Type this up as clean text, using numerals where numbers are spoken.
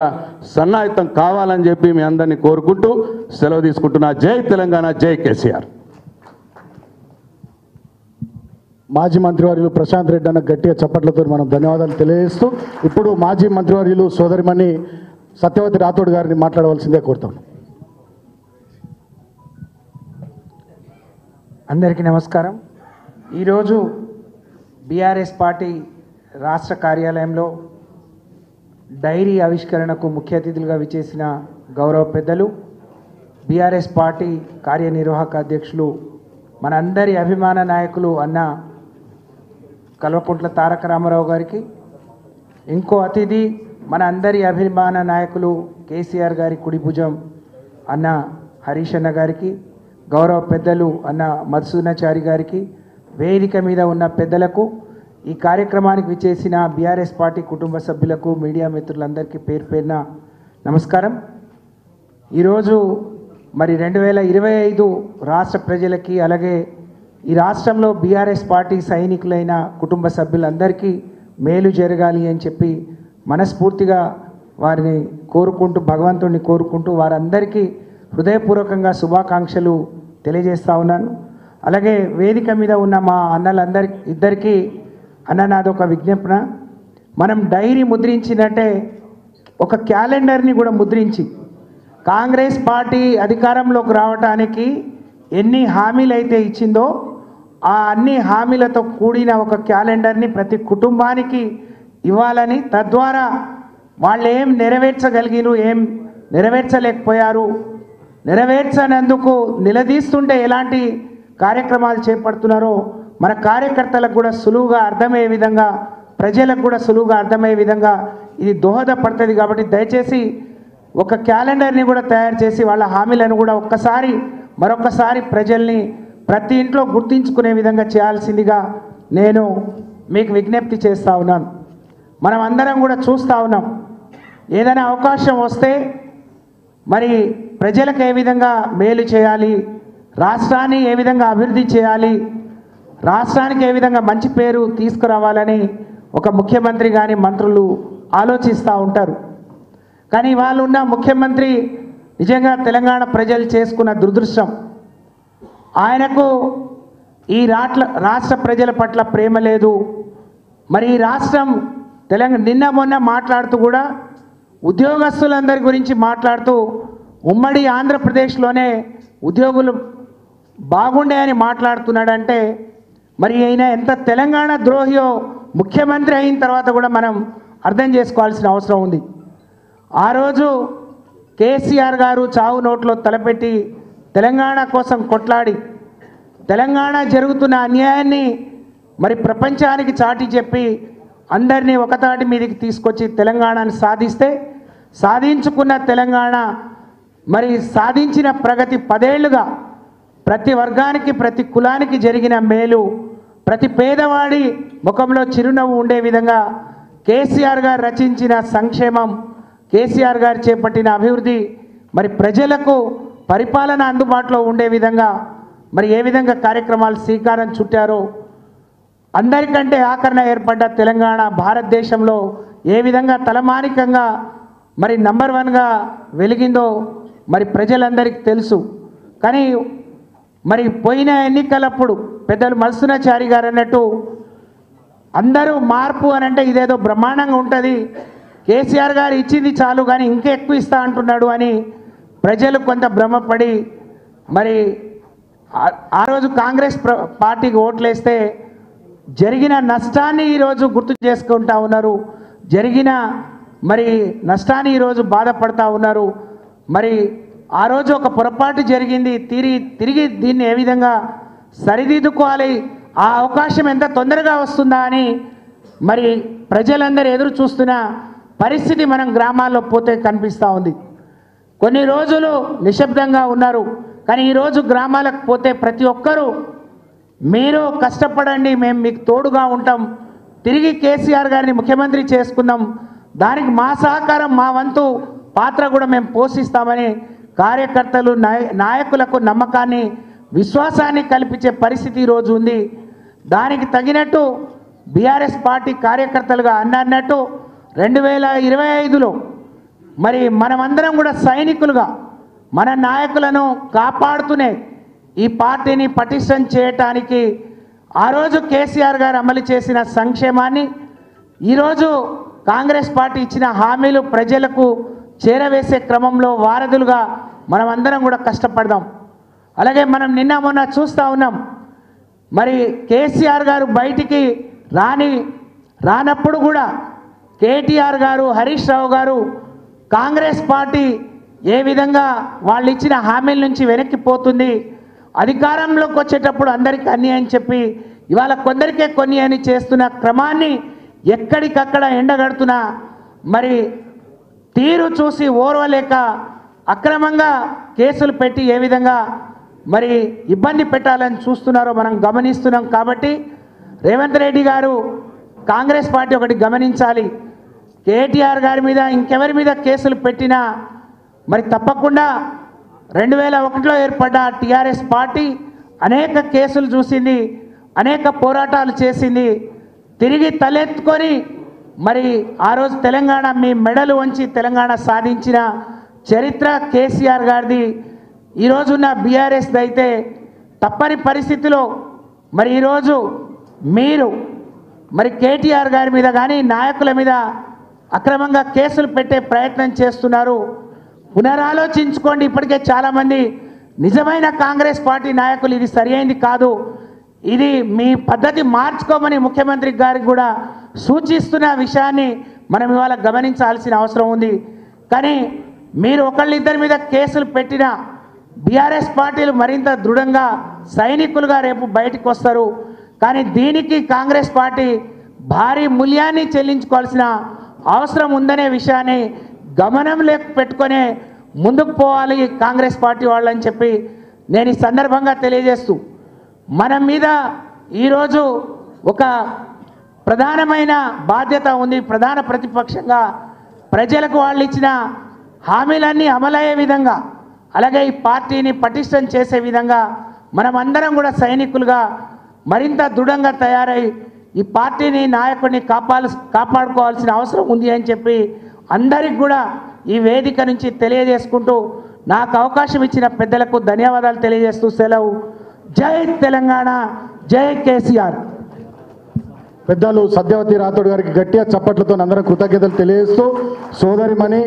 సన్నాహితం కావాలని చెప్పి మీ అందరినీ కోరుకుంటూ సెలవు తీసుకుంటున్నా. జై తెలంగాణ, జై కేసీఆర్. మాజీ మంత్రివర్యులు ప్రశాంత్ రెడ్డి అన్న గట్టిగా చప్పట్లతో మనం ధన్యవాదాలు తెలియజేస్తూ ఇప్పుడు మాజీ మంత్రివర్యులు సోదరిమణి సత్యవతి రాథోడ్ గారిని మాట్లాడవలసిందే కోరుతాం. అందరికీ నమస్కారం. ఈరోజు బీఆర్ఎస్ పార్టీ రాష్ట్ర కార్యాలయంలో డైరీ ఆవిష్కరణకు ముఖ్య అతిథులుగా విచ్చేసిన గౌరవ పెద్దలు బీఆర్ఎస్ పార్టీ కార్యనిర్వాహక అధ్యక్షులు మనందరి అభిమాన నాయకులు అన్న కల్వకుంట్ల తారక రామారావు గారికి, ఇంకో అతిథి మన అందరి అభిమాన నాయకులు కేసీఆర్ గారి కుడి భుజం అన్న హరీష్ అన్న గారికి, గౌరవ పెద్దలు అన్న మధుసూదనాచారి గారికి, వేదిక మీద ఉన్న పెద్దలకు, ఈ కార్యక్రమానికి విచ్చేసిన బీఆర్ఎస్ పార్టీ కుటుంబ సభ్యులకు, మీడియా మిత్రులందరికీ పేరు పేరున నమస్కారం. ఈరోజు మరి 2025 రాష్ట్ర ప్రజలకి, అలాగే ఈ రాష్ట్రంలో బీఆర్ఎస్ పార్టీ సైనికులైన కుటుంబ సభ్యులందరికీ మేలు జరగాలి అని చెప్పి మనస్ఫూర్తిగా వారిని కోరుకుంటూ, భగవంతుడిని కోరుకుంటూ వారందరికీ హృదయపూర్వకంగా శుభాకాంక్షలు తెలియజేస్తూ ఉన్నాను. అలాగే వేదిక మీద ఉన్న మా ఇద్దరికీ అన్న నాదొక విజ్ఞాపన, మనం డైరీ ముద్రించినట్టే ఒక క్యాలెండర్ని కూడా ముద్రించి కాంగ్రెస్ పార్టీ అధికారంలోకి రావడానికి ఎన్ని హామీలు అయితే ఇచ్చిందో ఆ అన్ని హామీలతో కూడిన ఒక క్యాలెండర్ని ప్రతి కుటుంబానికి ఇవ్వాలని, తద్వారా వాళ్ళు ఏం నెరవేర్చగలిగిరు, ఏం నెరవేర్చలేకపోయారు, నెరవేర్చనందుకు నిలదీస్తుంటే ఎలాంటి కార్యక్రమాలు చేపడుతున్నారో మన కార్యకర్తలకు కూడా సులువుగా అర్థమయ్యే విధంగా, ప్రజలకు కూడా సులువుగా అర్థమయ్యే విధంగా ఇది దోహదపడుతుంది. కాబట్టి దయచేసి ఒక క్యాలెండర్ని కూడా తయారు చేసి వాళ్ళ హామీలను కూడా మరొకసారి ప్రజల్ని ప్రతి ఇంట్లో గుర్తించుకునే విధంగా చేయాల్సిందిగా నేను మీకు విజ్ఞప్తి చేస్తూ ఉన్నాను. మనం అందరం కూడా చూస్తూ ఉన్నాం, ఏదైనా అవకాశం వస్తే మరి ప్రజలకు ఏ విధంగా మేలు చేయాలి, రాష్ట్రాన్ని ఏ విధంగా అభివృద్ధి చేయాలి, రాష్ట్రానికి ఏ విధంగా మంచి పేరు తీసుకురావాలని ఒక ముఖ్యమంత్రి కానీ మంత్రులు ఆలోచిస్తూ ఉంటారు. కానీ వాళ్ళు ఉన్న ముఖ్యమంత్రి నిజంగా తెలంగాణ ప్రజలు చేసుకున్న దురదృష్టం, ఆయనకు ఈ రాష్ట్ర ప్రజల పట్ల ప్రేమ లేదు. మరి ఈ రాష్ట్రం నిన్న మొన్న మాట్లాడుతూ కూడా ఉద్యోగస్తులందరి గురించి మాట్లాడుతూ ఉమ్మడి ఆంధ్రప్రదేశ్లోనే ఉద్యోగులు బాగుండే మాట్లాడుతున్నాడంటే మరి ఆయన ఎంత తెలంగాణ ద్రోహియో ముఖ్యమంత్రి అయిన తర్వాత కూడా మనం అర్థం చేసుకోవాల్సిన అవసరం ఉంది. ఆ రోజు కేసీఆర్ గారు చావు నోట్లో తలపెట్టి తెలంగాణ కోసం కొట్లాడి తెలంగాణ జరుగుతున్న అన్యాయాన్ని మరి ప్రపంచానికి చాటి చెప్పి అందరినీ ఒకతాటి మీదకి తీసుకొచ్చి తెలంగాణను సాధించుకున్న తెలంగాణ మరి సాధించిన ప్రగతి 10 ఏళ్లుగా ప్రతి వర్గానికి, ప్రతి కులానికి జరిగిన మేలు, ప్రతి పేదవాడి ముఖంలో చిరునవ్వు ఉండే విధంగా కేసీఆర్ గారు రచించిన సంక్షేమం, కేసీఆర్ గారు చేపట్టిన అభివృద్ధి, మరి ప్రజలకు పరిపాలన అందుబాటులో ఉండే విధంగా మరి ఏ విధంగా కార్యక్రమాలు శ్రీకారం చుట్టారో, అందరికంటే ఆఖరణ ఏర్పడ్డ తెలంగాణ భారతదేశంలో ఏ విధంగా తలమానికంగా మరి నంబర్ 1గా వెలిగిందో మరి ప్రజలందరికీ తెలుసు. కానీ మరి పోయిన ఎన్నికలప్పుడు పెద్దలు మధుసూదనాచారి గారు అన్నట్టు అందరూ మార్పు అని అంటే ఇదేదో బ్రహ్మాండంగా ఉంటుంది, కేసీఆర్ గారు ఇచ్చింది చాలు కానీ ఇంకా ఎక్కువ ఇస్తా అంటున్నాడు అని ప్రజలు కొంత భ్రమపడి మరి ఆ రోజు కాంగ్రెస్ పార్టీకి ఓట్లేస్తే జరిగిన నష్టాన్ని ఈరోజు గుర్తు చేసుకుంటా ఉన్నారు, జరిగిన మరి నష్టాన్ని ఈరోజు బాధపడతా ఉన్నారు. మరి ఆ రోజు ఒక పొరపాటు జరిగింది, తిరిగి దీన్ని ఏ విధంగా సరిదిద్దుకోవాలి, ఆ అవకాశం ఎంత తొందరగా వస్తుందా అని మరి ప్రజలందరూ ఎదురు చూస్తున్న పరిస్థితి మనం గ్రామాల్లో పోతే కనిపిస్తూ ఉంది. కొన్ని రోజులు నిశ్శబ్దంగా ఉన్నారు, కానీ ఈరోజు గ్రామాలకు పోతే ప్రతి ఒక్కరూ మీరు కష్టపడండి, మేము మీకు తోడుగా ఉంటాం, తిరిగి కేసీఆర్ గారిని ముఖ్యమంత్రి చేసుకుందాం, దానికి మా సహకారం, మా వంతు పాత్ర కూడా మేము పోషిస్తామని కార్యకర్తలు, నాయకులకు నమ్మకాన్ని, విశ్వాసాన్ని కల్పించే పరిస్థితి ఈరోజు ఉంది. దానికి తగినట్టు బీఆర్ఎస్ పార్టీ కార్యకర్తలుగా అన్నట్టు 2025లో మరి మనమందరం కూడా సైనికులుగా మన నాయకులను కాపాడుతూనే ఈ పార్టీని పటిష్టం చేయటానికి ఆ రోజు కేసీఆర్ గారు అమలు చేసిన సంక్షేమాన్ని ఈరోజు కాంగ్రెస్ పార్టీ ఇచ్చిన హామీలు ప్రజలకు చేరవేసే క్రమంలో వారధులుగా మనమందరం కూడా కష్టపడదాం. అలాగే మనం నిన్న మొన్న చూస్తూ ఉన్నాం, మరి కేసీఆర్ గారు బయటికి రానప్పుడు కూడా కేటీఆర్ గారు, హరీష్ రావు గారు కాంగ్రెస్ పార్టీ ఏ విధంగా వాళ్ళు ఇచ్చిన హామీల నుంచి వెనక్కిపోతుంది, అధికారంలోకి వచ్చేటప్పుడు అందరికీ అన్ని అని చెప్పి ఇవాళ కొందరికే కొన్ని అని చేస్తున్న క్రమాన్ని ఎక్కడికక్కడ ఎండగడుతున్న మరి తీరు చూసి ఓర్వలేక అక్రమంగా కేసులు పెట్టి ఏ విధంగా మరి ఇబ్బంది పెట్టాలని చూస్తున్నారో మనం గమనిస్తున్నాం. కాబట్టి రేవంత్ రెడ్డి గారు, కాంగ్రెస్ పార్టీ ఒకటి గమనించాలి, కేటీఆర్ గారి మీద ఇంకెవరి మీద కేసులు పెట్టినా మరి తప్పకుండా 2001లో ఏర్పడ్డ టీఆర్ఎస్ పార్టీ అనేక కేసులు చూసింది, అనేక పోరాటాలు చేసింది, తిరిగి తలెత్తుకొని మరి ఆ రోజు తెలంగాణ మీ మెడలు వంచి తెలంగాణ సాధించిన చరిత్ర కేసీఆర్ గారిది. ఈరోజున్న బీఆర్ఎస్ అయితే తప్పని పరిస్థితిలో మరి ఈరోజు మీరు మరి కేటీఆర్ గారి మీద కానీ నాయకుల మీద అక్రమంగా కేసులు పెట్టే ప్రయత్నం చేస్తున్నారు. పునరాలోచించుకోండి. ఇప్పటికే చాలామంది నిజమైన కాంగ్రెస్ పార్టీ నాయకులు ఇది సరైనది కాదు, ఇది మీ పద్ధతి మార్చుకోమని ముఖ్యమంత్రి గారికి కూడా సూచిస్తున్న విషయాన్ని మనం ఇవాళ గమనించాల్సిన అవసరం ఉంది. కానీ మీరు ఒకళ్ళిద్దరి మీద కేసులు పెట్టినా బీఆర్ఎస్ పార్టీలు మరింత దృఢంగా సైనికులుగా రేపు బయటకు వస్తారు. కానీ దీనికి కాంగ్రెస్ పార్టీ భారీ మూల్యాన్ని చెల్లించుకోవాల్సిన అవసరం ఉందనే విషయాన్ని గమనంలోకి పెట్టుకునే ముందుకు పోవాలి కాంగ్రెస్ పార్టీ వాళ్ళని చెప్పి నేను ఈ సందర్భంగా తెలియజేస్తూ, మన మీద ఈరోజు ఒక ప్రధానమైన బాధ్యత ఉంది. ప్రధాన ప్రతిపక్షంగా ప్రజలకు వాళ్ళు ఇచ్చిన హామీలన్నీ అమలయ్యే విధంగా, అలాగే ఈ పార్టీని పటిష్టం చేసే విధంగా మనమందరం కూడా సైనికులుగా మరింత దృఢంగా తయారై ఈ పార్టీని, నాయకుడిని కాపాడుకోవాల్సిన అవసరం ఉంది అని చెప్పి అందరికి కూడా ఈ వేదిక నుంచి తెలియజేసుకుంటూ నాకు అవకాశం ఇచ్చిన పెద్దలకు ధన్యవాదాలు తెలియజేస్తూ సెలవు. జై తెలంగాణ, జై కేసీఆర్. పెద్దలు సత్యవతి రాథోడ్ గారికి గట్టిగా చప్పట్లతో అందరం కృతజ్ఞతలు తెలియజేస్తూ సోదరిమణి